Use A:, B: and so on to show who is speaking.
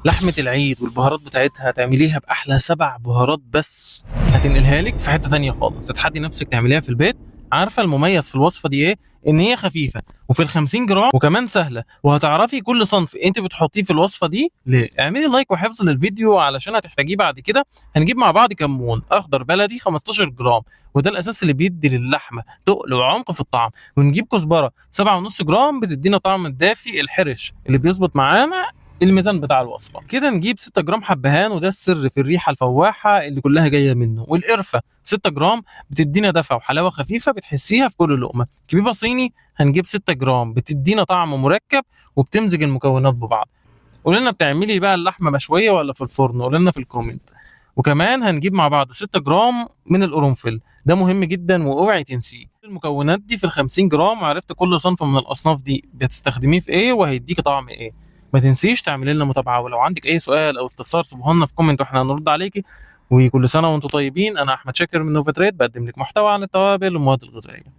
A: لحمة العيد والبهارات بتاعتها هتعمليها بأحلى 7 بهارات بس، هتنقلها لك في حتة تانية خالص، تتحدي نفسك تعمليها في البيت. عارفة المميز في الوصفة دي ايه؟ ان هي خفيفة وفي ال50 جرام وكمان سهلة، وهتعرفي كل صنف انت بتحطيه في الوصفة دي ليه. اعملي لايك وحفظ للفيديو علشان هتحتاجيه بعد كده. هنجيب مع بعض كمون اخضر بلدي 15 جرام، وده الاساس اللي بيدي للحمة تقل وعمق في الطعم. ونجيب كزبرة 7.5 جرام، بتدينا طعم الدافي الحرش اللي بيظبط معانا الميزان بتاع الوصفه. كده نجيب 6 جرام حبهان، وده السر في الريحه الفواحه اللي كلها جايه منه. والقرفه 6 جرام، بتدينا دفى وحلاوه خفيفه بتحسيها في كل لقمه. كبيبه صيني هنجيب 6 جرام، بتدينا طعم مركب وبتمزج المكونات ببعض. قول لنا بتعملي بقى اللحمه مشويه ولا في الفرن؟ قول لنا في الكومنت. وكمان هنجيب مع بعض 6 جرام من القرنفل، ده مهم جدا واوعي تنسيه. المكونات دي في ال50 جرام، وعرفت كل صنف من الاصناف دي بتستخدميه في ايه وهيديك طعم ايه. ما تنسيش تعملي لنا متابعه، ولو عندك اي سؤال او استفسار سيبوه لنا في كومنت واحنا هنرد عليكي. وكل سنه وانتم طيبين. انا احمد شاكر من نوفا تريد، بقدم لك محتوى عن التوابل والمواد الغذائيه.